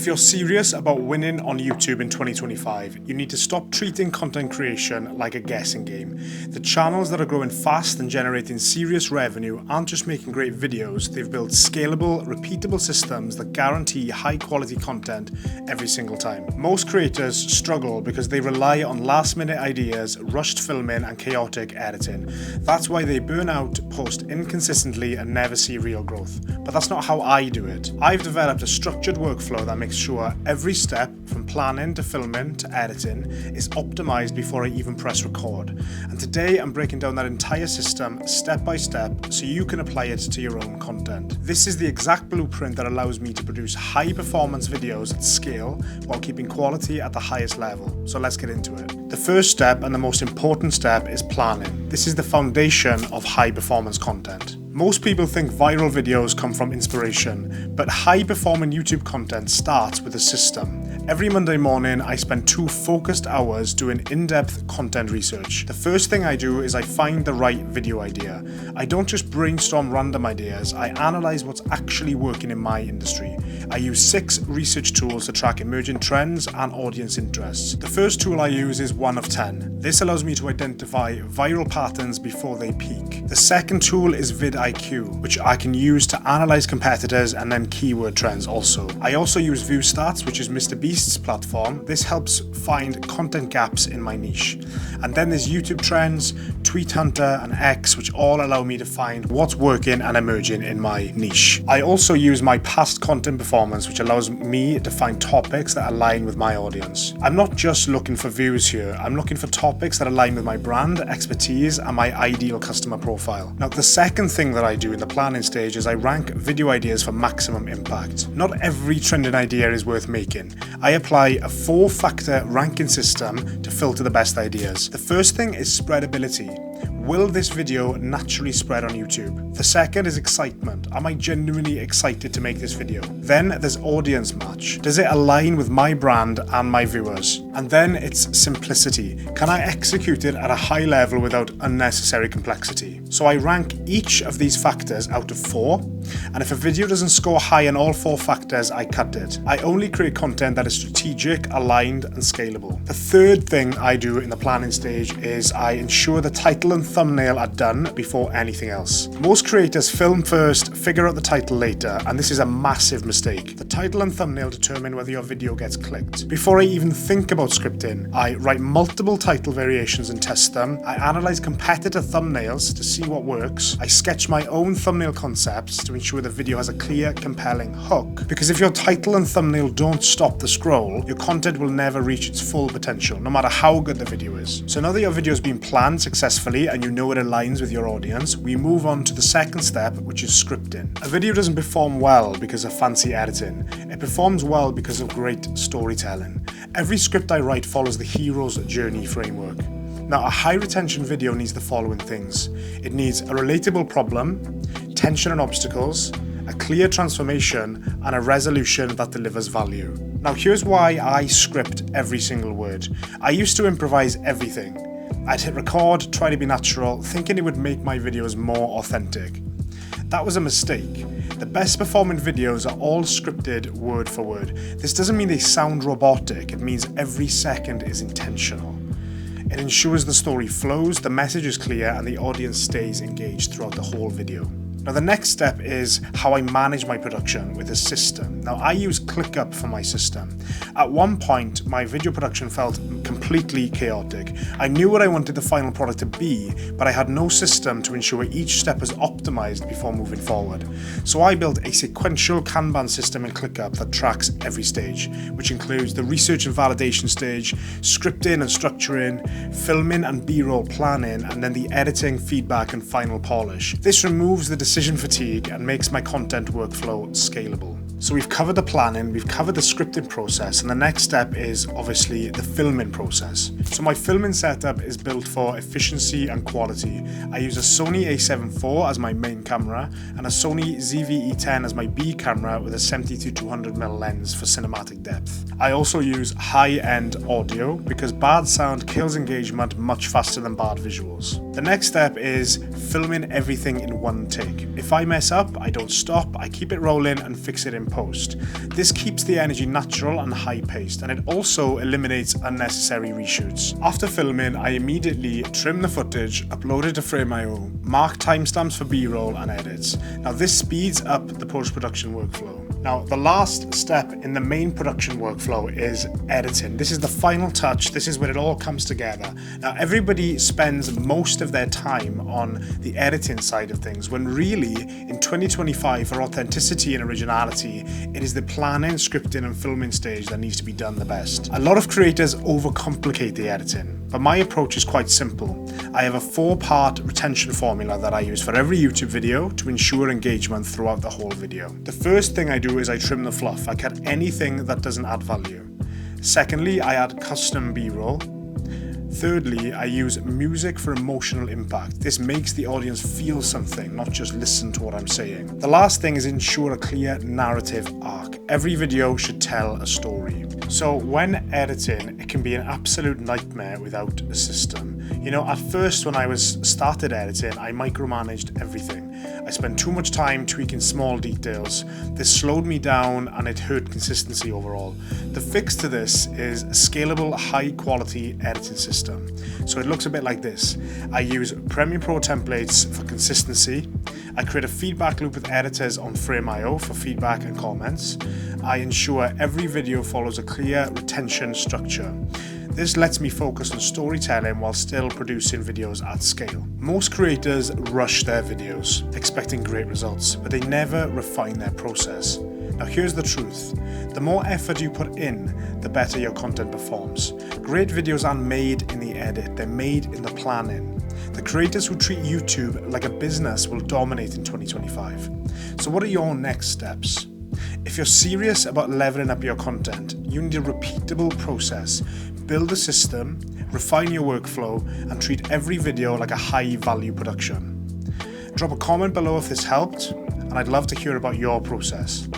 If you're serious about winning on YouTube in 2025, you need to stop treating content creation like a guessing game. The channels that are growing fast and generating serious revenue aren't just making great videos, they've built scalable, repeatable systems that guarantee high quality content every single time. Most creators struggle because they rely on last-minute ideas, rushed filming and chaotic editing. That's why they burn out, post inconsistently and never see real growth. But that's not how I do it. I've developed a structured workflow that makes sure every step, from planning to filming to editing, is optimized before I even press record. And today I'm breaking down that entire system step by step so you can apply it to your own content. This is the exact blueprint that allows me to produce high performance videos at scale while keeping quality at the highest level. So let's get into it. The first step and the most important step is planning. This is the foundation of high performance content. Most people think viral videos come from inspiration, but high-performing YouTube content starts with a system. Every Monday morning, I spend 2 focused hours doing in-depth content research. The first thing I do is I find the right video idea. I don't just brainstorm random ideas, I analyze what's actually working in my industry. I use 6 research tools to track emerging trends and audience interests. The first tool I use is 1 of 10. This allows me to identify viral patterns before they peak. The second tool is VidIQ, which I can use to analyze competitors and then keyword trends also. I also use Viewstats, which is Mr. Beast's platform. This helps find content gaps in my niche. And then there's YouTube Trends, Tweet Hunter and X, which all allow me to find what's working and emerging in my niche. I also use my past content performance, which allows me to find topics that align with my audience. I'm not just looking for views here, I'm looking for topics that align with my brand, expertise and my ideal customer profile. Now the second thing that I do in the planning stage is I rank video ideas for maximum impact. Not every trending idea is worth making. I apply a 4-factor ranking system to filter the best ideas. The first thing is spreadability. Will this video naturally spread on YouTube? The second is excitement. Am I genuinely excited to make this video? Then there's audience match. Does it align with my brand and my viewers? And then it's simplicity. Can I execute it at a high level without unnecessary complexity? So I rank each of these factors out of 4, and if a video doesn't score high on all 4 factors, I cut it. I only create content that is strategic, aligned, and scalable. The third thing I do in the planning stage is I ensure the title and thumbnail are done before anything else. Most creators film first, figure out the title later, and this is a massive mistake. The title and thumbnail determine whether your video gets clicked. Before I even think about scripting, I write multiple title variations and test them. I analyze competitor thumbnails to see what works. I sketch my own thumbnail concepts to ensure the video has a clear, compelling hook. Because if your title and thumbnail don't stop the scroll, your content will never reach its full potential, no matter how good the video is. So now that your video has been planned successfully and you know it aligns with your audience, we move on to the second step, which is scripting. A video doesn't perform well because of fancy editing. It performs well because of great storytelling. Every script I write follows the hero's journey framework. Now, a high retention video needs the following things. It needs a relatable problem, tension and obstacles, a clear transformation, and a resolution that delivers value. Now, here's why I script every single word. I used to improvise everything. I'd hit record, try to be natural, thinking it would make my videos more authentic. That was a mistake. The best performing videos are all scripted word for word. This doesn't mean they sound robotic, it means every second is intentional. It ensures the story flows, the message is clear, and the audience stays engaged throughout the whole video. Now the next step is how I manage my production with a system. Now I use ClickUp for my system. At one point, my video production felt completely chaotic. I knew what I wanted the final product to be, but I had no system to ensure each step was optimized before moving forward. So I built a sequential Kanban system in ClickUp that tracks every stage, which includes the research and validation stage, scripting and structuring, filming and B-roll planning, and then the editing, feedback, and final polish. This removes the decision fatigue and makes my content workflow scalable. So we've covered the planning, we've covered the scripting process, and the next step is obviously the filming process. So my filming setup is built for efficiency and quality. I use a Sony a7 IV as my main camera and a Sony ZV-E10 as my B camera with a 70-200mm lens for cinematic depth. I also use high-end audio because bad sound kills engagement much faster than bad visuals. The next step is filming everything in one take. If I mess up, I don't stop, I keep it rolling and fix it in post. This keeps the energy natural and high-paced, and it also eliminates unnecessary reshoots. After filming, I immediately trim the footage, upload it to Frame.io, mark timestamps for B-roll and edits. Now this speeds up the post-production workflow. Now the last step in the main production workflow is editing. This is the final touch, this is where it all comes together. Now everybody spends most of their time on the editing side of things, when really in 2025, for authenticity and originality, it is the planning, scripting and filming stage that needs to be done the best. A lot of creators overcomplicate the editing, but my approach is quite simple. I have a 4-part retention formula that I use for every YouTube video to ensure engagement throughout the whole video. The first thing I do is I trim the fluff. I cut anything that doesn't add value. Secondly, I add custom B-roll. Thirdly, I use music for emotional impact. This makes the audience feel something, not just listen to what I'm saying. The last thing is ensure a clear narrative arc. Every video should tell a story. So when editing, it can be an absolute nightmare without a system. You know, at first when I started editing, I micromanaged everything. I spent too much time tweaking small details. This slowed me down and it hurt consistency overall. The fix to this is a scalable, high-quality editing system. So it looks a bit like this. I use Premiere Pro templates for consistency. I create a feedback loop with editors on Frame.io for feedback and comments. I ensure every video follows a clear retention structure. This lets me focus on storytelling while still producing videos at scale. Most creators rush their videos, expecting great results, but they never refine their process. Now here's the truth. The more effort you put in, the better your content performs. Great videos aren't made in the edit, they're made in the planning. The creators who treat YouTube like a business will dominate in 2025. So what are your next steps? If you're serious about leveling up your content, you need a repeatable process. Build a system, refine your workflow, and treat every video like a high-value production. Drop a comment below if this helped, and I'd love to hear about your process.